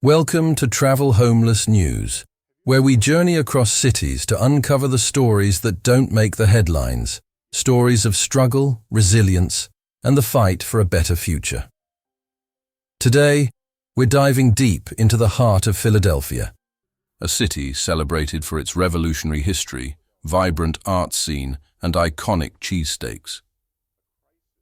Welcome to Travel Homeless News, where we journey across cities to uncover the stories that don't make the headlines, stories of struggle, resilience, and the fight for a better future. Today, we're diving deep into the heart of Philadelphia, a city celebrated for its revolutionary history, vibrant art scene, and iconic cheesesteaks.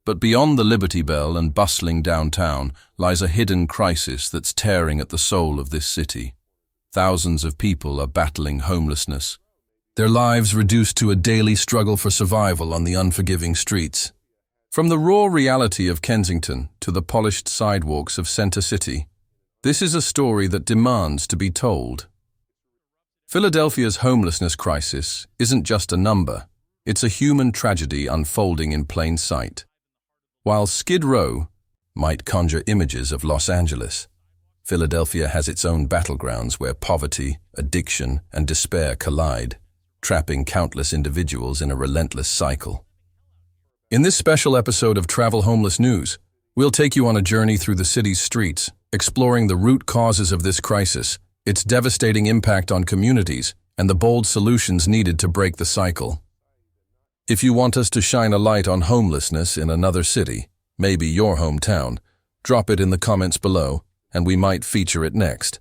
But beyond the Liberty Bell and bustling downtown lies a hidden crisis that's tearing at the soul of this city. Thousands of people are battling homelessness, their lives reduced to a daily struggle for survival on the unforgiving streets. From the raw reality of Kensington to the polished sidewalks of Center City, this is a story that demands to be told. Philadelphia's homelessness crisis isn't just a number, it's a human tragedy unfolding in plain sight. While Skid Row might conjure images of Los Angeles, Philadelphia has its own battlegrounds where poverty, addiction, and despair collide, trapping countless individuals in a relentless cycle. In this special episode of Travel Homeless News, we'll take you on a journey through the city's streets, exploring the root causes of this crisis, its devastating impact on communities, and the bold solutions needed to break the cycle. If you want us to shine a light on homelessness in another city, maybe your hometown, drop it in the comments below, and we might feature it next.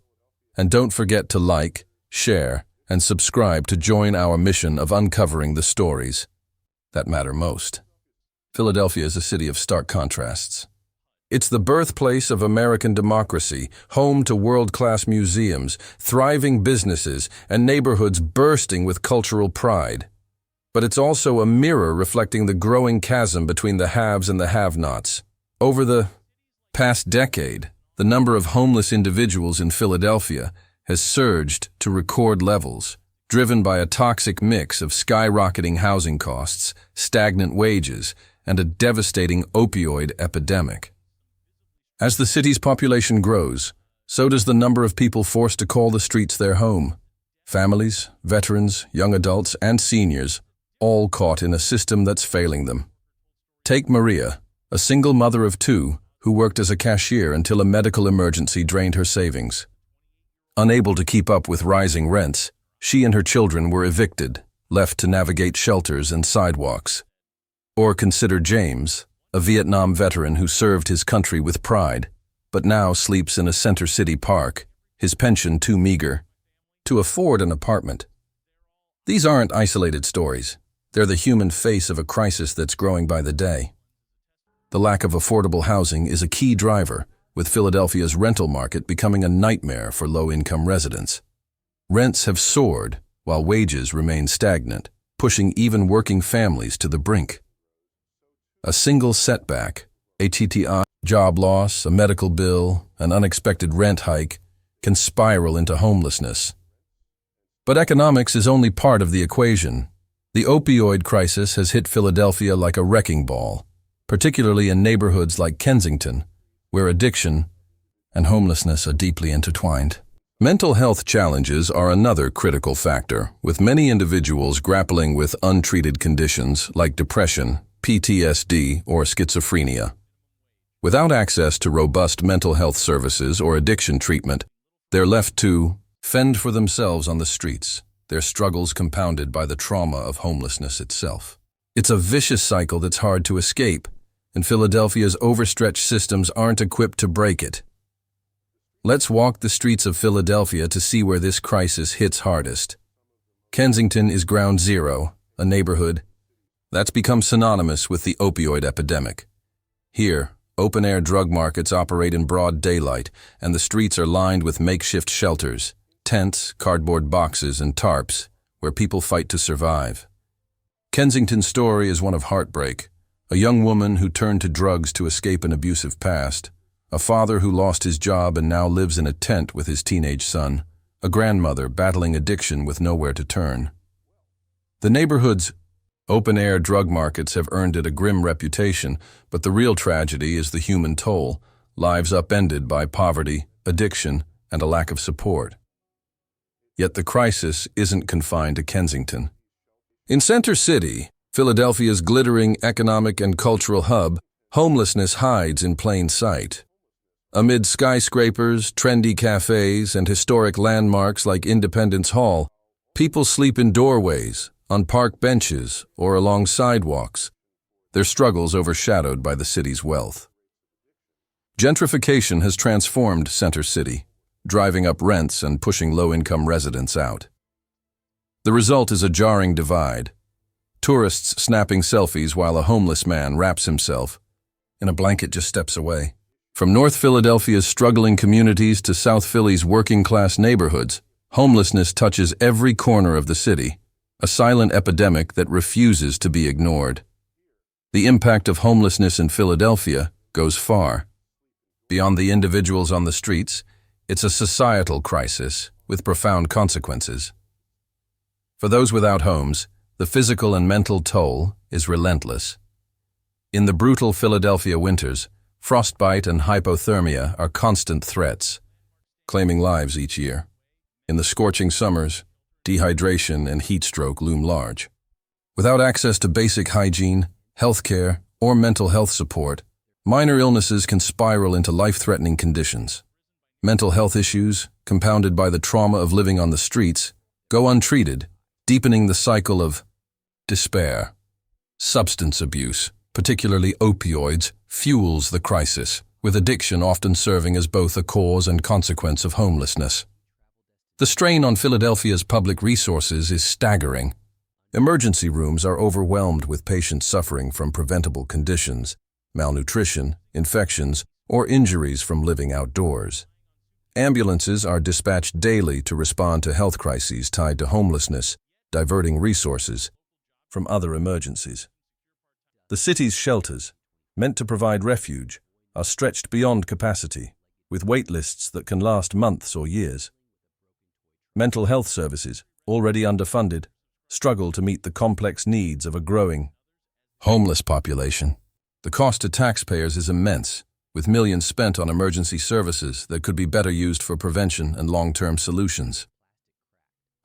And don't forget to like, share, and subscribe to join our mission of uncovering the stories that matter most. Philadelphia is a city of stark contrasts. It's the birthplace of American democracy, home to world-class museums, thriving businesses, and neighborhoods bursting with cultural pride. But it's also a mirror reflecting the growing chasm between the haves and the have-nots. Over the past decade, the number of homeless individuals in Philadelphia has surged to record levels, driven by a toxic mix of skyrocketing housing costs, stagnant wages, and a devastating opioid epidemic. As the city's population grows, so does the number of people forced to call the streets their home. Families, veterans, young adults, and seniors, all caught in a system that's failing them. Take Maria, a single mother of two who worked as a cashier until a medical emergency drained her savings. Unable to keep up with rising rents, she and her children were evicted, left to navigate shelters and sidewalks. Or consider James, a Vietnam veteran who served his country with pride, but now sleeps in a Center City park, his pension too meager to afford an apartment. These aren't isolated stories. They're the human face of a crisis that's growing by the day. The lack of affordable housing is a key driver, with Philadelphia's rental market becoming a nightmare for low-income residents. Rents have soared, while wages remain stagnant, pushing even working families to the brink. A single setback, a job loss, a medical bill, an unexpected rent hike, can spiral into homelessness. But economics is only part of the equation. The opioid crisis has hit Philadelphia like a wrecking ball, particularly in neighborhoods like Kensington, where addiction and homelessness are deeply intertwined. Mental health challenges are another critical factor, with many individuals grappling with untreated conditions like depression, PTSD, or schizophrenia. Without access to robust mental health services or addiction treatment, they're left to fend for themselves on the streets, their struggles compounded by the trauma of homelessness itself. It's a vicious cycle that's hard to escape, and Philadelphia's overstretched systems aren't equipped to break it. Let's walk the streets of Philadelphia to see where this crisis hits hardest. Kensington is ground zero, a neighborhood that's become synonymous with the opioid epidemic. Here, open-air drug markets operate in broad daylight, and the streets are lined with makeshift shelters, tents, cardboard boxes, and tarps, where people fight to survive. Kensington's story is one of heartbreak. A young woman who turned to drugs to escape an abusive past, a father who lost his job and now lives in a tent with his teenage son, a grandmother battling addiction with nowhere to turn. The neighborhood's open-air drug markets have earned it a grim reputation, but the real tragedy is the human toll, lives upended by poverty, addiction, and a lack of support. Yet the crisis isn't confined to Kensington. In Center City, Philadelphia's glittering economic and cultural hub, homelessness hides in plain sight. Amid skyscrapers, trendy cafes, and historic landmarks like Independence Hall, people sleep in doorways, on park benches, or along sidewalks, their struggles overshadowed by the city's wealth. Gentrification has transformed Center City, driving up rents and pushing low-income residents out. The result is a jarring divide. Tourists snapping selfies while a homeless man wraps himself in a blanket just steps away. From North Philadelphia's struggling communities to South Philly's working-class neighborhoods, homelessness touches every corner of the city, a silent epidemic that refuses to be ignored. The impact of homelessness in Philadelphia goes far. Beyond the individuals on the streets, it's a societal crisis with profound consequences. For those without homes, the physical and mental toll is relentless. In the brutal Philadelphia winters, frostbite and hypothermia are constant threats, claiming lives each year. In the scorching summers, dehydration and heat stroke loom large. Without access to basic hygiene, healthcare, or mental health support, minor illnesses can spiral into life-threatening conditions. Mental health issues, compounded by the trauma of living on the streets, go untreated, deepening the cycle of despair. Substance abuse, particularly opioids, fuels the crisis, with addiction often serving as both a cause and consequence of homelessness. The strain on Philadelphia's public resources is staggering. Emergency rooms are overwhelmed with patients suffering from preventable conditions, malnutrition, infections, or injuries from living outdoors. Ambulances are dispatched daily to respond to health crises tied to homelessness, diverting resources from other emergencies. The city's shelters, meant to provide refuge, are stretched beyond capacity, with wait lists that can last months or years. Mental health services, already underfunded, struggle to meet the complex needs of a growing homeless population. The cost to taxpayers is immense, with millions spent on emergency services that could be better used for prevention and long-term solutions.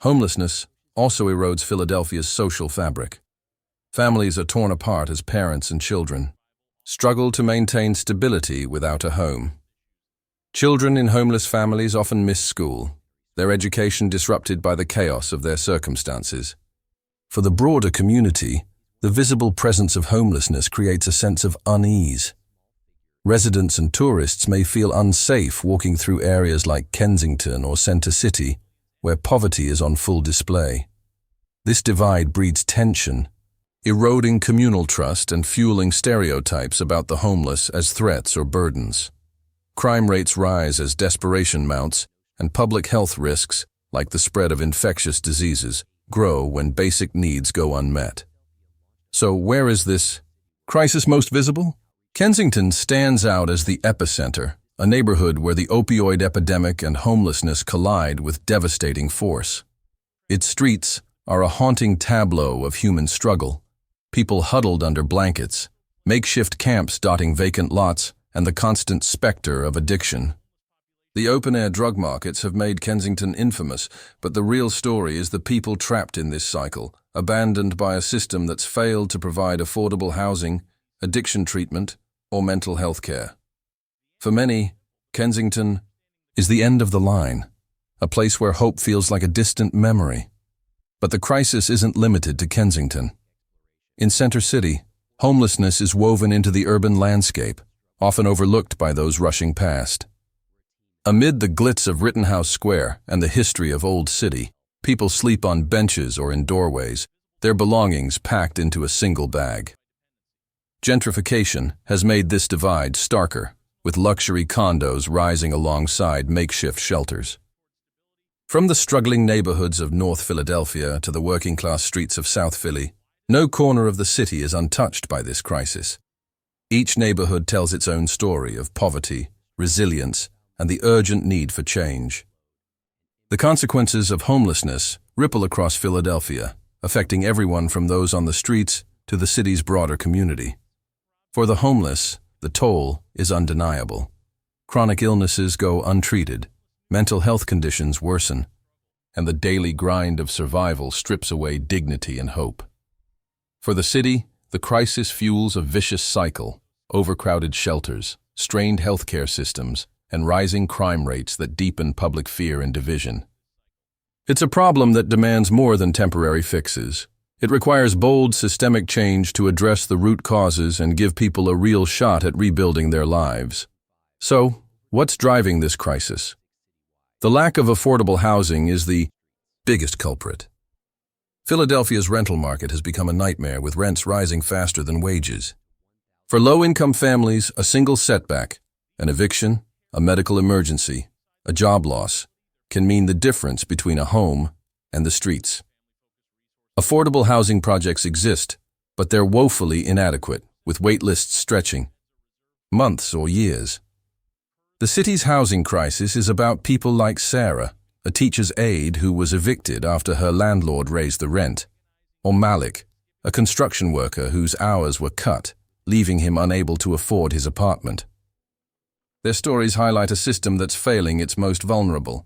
Homelessness also erodes Philadelphia's social fabric. Families are torn apart as parents and children struggle to maintain stability without a home. Children in homeless families often miss school, their education disrupted by the chaos of their circumstances. For the broader community, the visible presence of homelessness creates a sense of unease. Residents and tourists may feel unsafe walking through areas like Kensington or Center City, where poverty is on full display. This divide breeds tension, eroding communal trust and fueling stereotypes about the homeless as threats or burdens. Crime rates rise as desperation mounts, and public health risks, like the spread of infectious diseases, grow when basic needs go unmet. So where is this crisis most visible? Kensington stands out as the epicenter, a neighborhood where the opioid epidemic and homelessness collide with devastating force. Its streets are a haunting tableau of human struggle. People huddled under blankets, makeshift camps dotting vacant lots, and the constant specter of addiction. The open-air drug markets have made Kensington infamous, but the real story is the people trapped in this cycle, abandoned by a system that's failed to provide affordable housing, addiction treatment, or mental health care. For many, Kensington is the end of the line, a place where hope feels like a distant memory. But the crisis isn't limited to Kensington. In Center City, homelessness is woven into the urban landscape, often overlooked by those rushing past. Amid the glitz of Rittenhouse Square and the history of Old City, people sleep on benches or in doorways, their belongings packed into a single bag. Gentrification has made this divide starker, with luxury condos rising alongside makeshift shelters. From the struggling neighborhoods of North Philadelphia to the working-class streets of South Philly, no corner of the city is untouched by this crisis. Each neighborhood tells its own story of poverty, resilience, and the urgent need for change. The consequences of homelessness ripple across Philadelphia, affecting everyone from those on the streets to the city's broader community. For the homeless, the toll is undeniable. Chronic illnesses go untreated, mental health conditions worsen, and the daily grind of survival strips away dignity and hope. For the city, the crisis fuels a vicious cycle: overcrowded shelters, strained healthcare systems, and rising crime rates that deepen public fear and division. It's a problem that demands more than temporary fixes. It requires bold, systemic change to address the root causes and give people a real shot at rebuilding their lives. So, what's driving this crisis? The lack of affordable housing is the biggest culprit. Philadelphia's rental market has become a nightmare, with rents rising faster than wages. For low-income families, a single setback, an eviction, a medical emergency, a job loss, can mean the difference between a home and the streets. Affordable housing projects exist, but they're woefully inadequate, with wait lists stretching months or years. The city's housing crisis is about people like Sarah, a teacher's aide who was evicted after her landlord raised the rent, or Malik, a construction worker whose hours were cut, leaving him unable to afford his apartment. Their stories highlight a system that's failing its most vulnerable.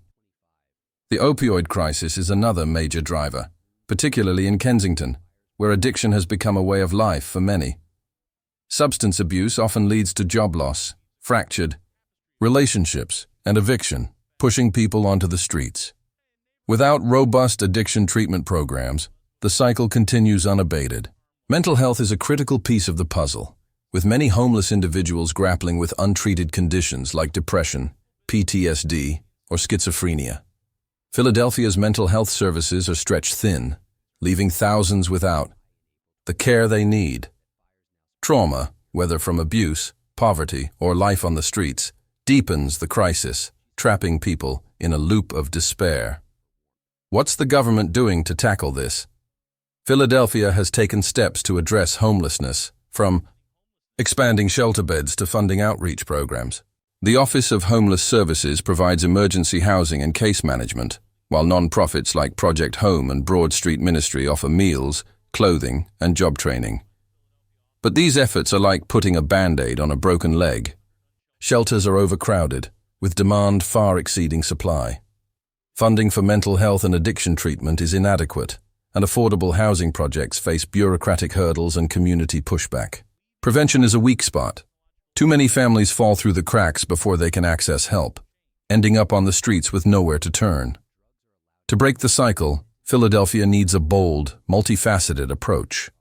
The opioid crisis is another major driver, particularly in Kensington, where addiction has become a way of life for many. Substance abuse often leads to job loss, fractured relationships, and eviction, pushing people onto the streets. Without robust addiction treatment programs, the cycle continues unabated. Mental health is a critical piece of the puzzle, with many homeless individuals grappling with untreated conditions like depression, PTSD, or schizophrenia. Philadelphia's mental health services are stretched thin, leaving thousands without the care they need. Trauma, whether from abuse, poverty, or life on the streets, deepens the crisis, trapping people in a loop of despair. What's the government doing to tackle this? Philadelphia has taken steps to address homelessness, from expanding shelter beds to funding outreach programs. The Office of Homeless Services provides emergency housing and case management, while non-profits like Project Home and Broad Street Ministry offer meals, clothing, and job training. But these efforts are like putting a Band-Aid on a broken leg. Shelters are overcrowded, with demand far exceeding supply. Funding for mental health and addiction treatment is inadequate, and affordable housing projects face bureaucratic hurdles and community pushback. Prevention is a weak spot. Too many families fall through the cracks before they can access help, ending up on the streets with nowhere to turn. To break the cycle, Philadelphia needs a bold, multifaceted approach.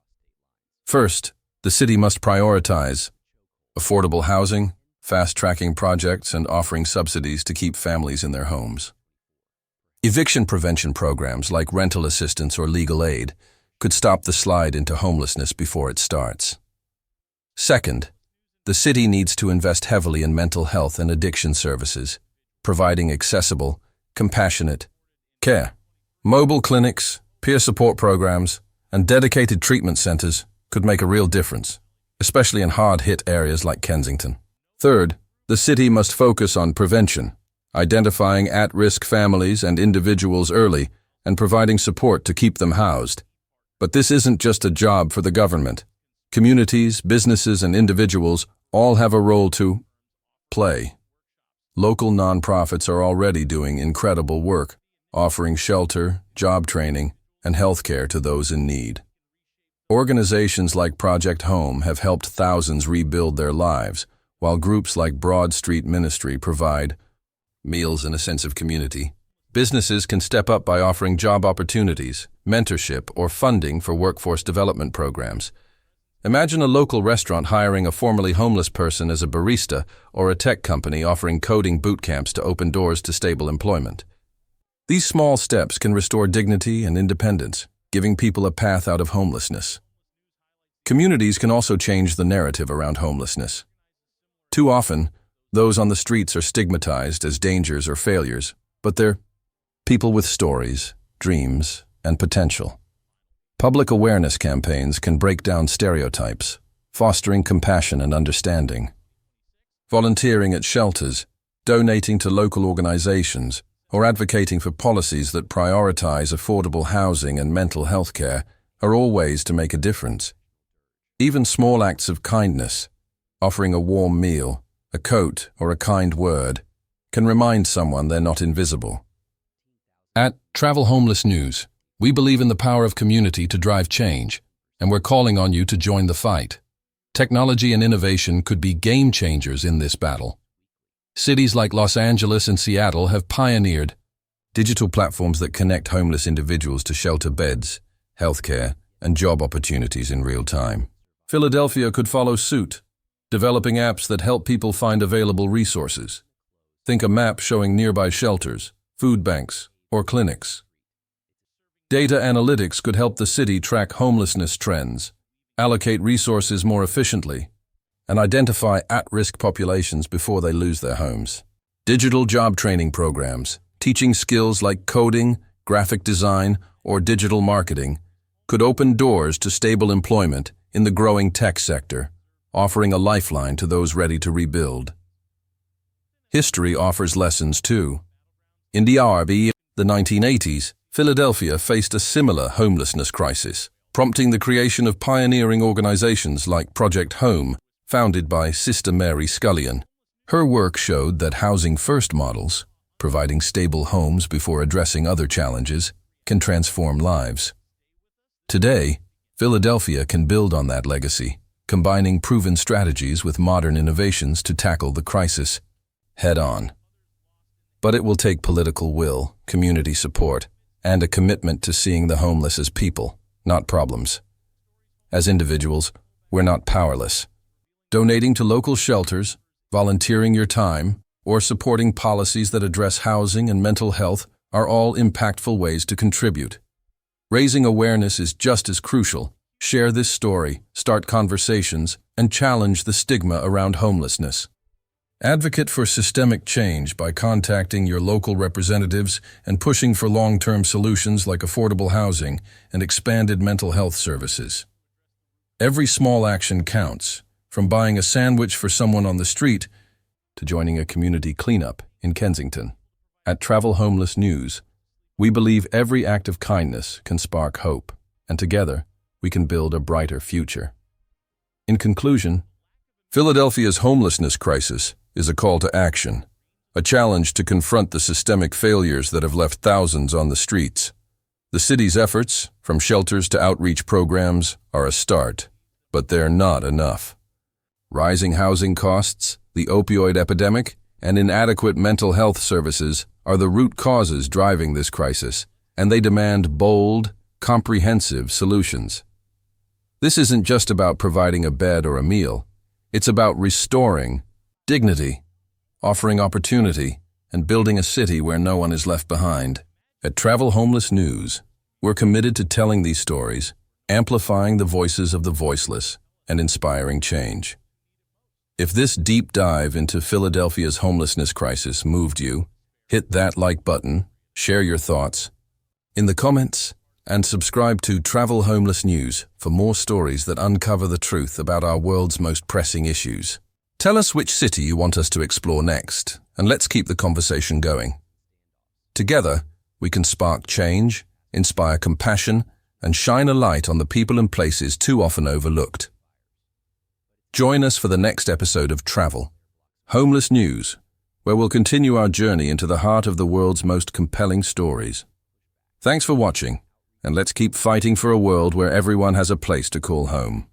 First, the city must prioritize affordable housing, fast-tracking projects, and offering subsidies to keep families in their homes. Eviction prevention programs like rental assistance or legal aid could stop the slide into homelessness before it starts. Second, the city needs to invest heavily in mental health and addiction services, providing accessible, compassionate care. Mobile clinics, peer support programs, and dedicated treatment centers could make a real difference, especially in hard-hit areas like Kensington. Third, the city must focus on prevention, identifying at-risk families and individuals early and providing support to keep them housed. But this isn't just a job for the government. Communities, businesses, and individuals all have a role to play. Local nonprofits are already doing incredible work, offering shelter, job training, and healthcare to those in need. Organizations like Project Home have helped thousands rebuild their lives, while groups like Broad Street Ministry provide meals and a sense of community. Businesses can step up by offering job opportunities, mentorship, or funding for workforce development programs. Imagine a local restaurant hiring a formerly homeless person as a barista, or a tech company offering coding boot camps to open doors to stable employment. These small steps can restore dignity and independence, giving people a path out of homelessness. Communities can also change the narrative around homelessness. Too often, those on the streets are stigmatized as dangers or failures, but they're people with stories, dreams, and potential. Public awareness campaigns can break down stereotypes, fostering compassion and understanding. Volunteering at shelters, donating to local organizations, or advocating for policies that prioritize affordable housing and mental health care are all ways to make a difference. Even small acts of kindness, offering a warm meal, a coat, or a kind word, can remind someone they're not invisible. At Travel Homeless News, we believe in the power of community to drive change, and we're calling on you to join the fight. Technology and innovation could be game changers in this battle. Cities like Los Angeles and Seattle have pioneered digital platforms that connect homeless individuals to shelter beds, healthcare, and job opportunities in real time. Philadelphia could follow suit, developing apps that help people find available resources. Think a map showing nearby shelters, food banks, or clinics. Data analytics could help the city track homelessness trends, allocate resources more efficiently, and identify at-risk populations before they lose their homes. Digital job training programs, teaching skills like coding, graphic design, or digital marketing, could open doors to stable employment in the growing tech sector, offering a lifeline to those ready to rebuild. History offers lessons too. In the 1980s, Philadelphia faced a similar homelessness crisis, prompting the creation of pioneering organizations like Project Home, founded by Sister Mary Scullion. Her work showed that housing-first models, providing stable homes before addressing other challenges, can transform lives. Today, Philadelphia can build on that legacy, combining proven strategies with modern innovations to tackle the crisis head-on. But it will take political will, community support, and a commitment to seeing the homeless as people, not problems. As individuals, we're not powerless. Donating to local shelters, volunteering your time, or supporting policies that address housing and mental health are all impactful ways to contribute. Raising awareness is just as crucial. Share this story, start conversations, and challenge the stigma around homelessness. Advocate for systemic change by contacting your local representatives and pushing for long-term solutions like affordable housing and expanded mental health services. Every small action counts, from buying a sandwich for someone on the street to joining a community cleanup in Kensington. At Travel Homeless News, we believe every act of kindness can spark hope, and together we can build a brighter future. In conclusion, Philadelphia's homelessness crisis is a call to action, a challenge to confront the systemic failures that have left thousands on the streets. The city's efforts, from shelters to outreach programs, are a start, but they're not enough. Rising housing costs, the opioid epidemic, and inadequate mental health services are the root causes driving this crisis, and they demand bold, comprehensive solutions. This isn't just about providing a bed or a meal. It's about restoring dignity, offering opportunity, and building a city where no one is left behind. At Travel Homeless News, we're committed to telling these stories, amplifying the voices of the voiceless, and inspiring change. If this deep dive into Philadelphia's homelessness crisis moved you, hit that like button, share your thoughts in the comments, and subscribe to Travel Homeless News for more stories that uncover the truth about our world's most pressing issues. Tell us which city you want us to explore next, and let's keep the conversation going. Together, we can spark change, inspire compassion, and shine a light on the people and places too often overlooked. Join us for the next episode of Travel Homeless News, where we'll continue our journey into the heart of the world's most compelling stories. Thanks for watching, and let's keep fighting for a world where everyone has a place to call home.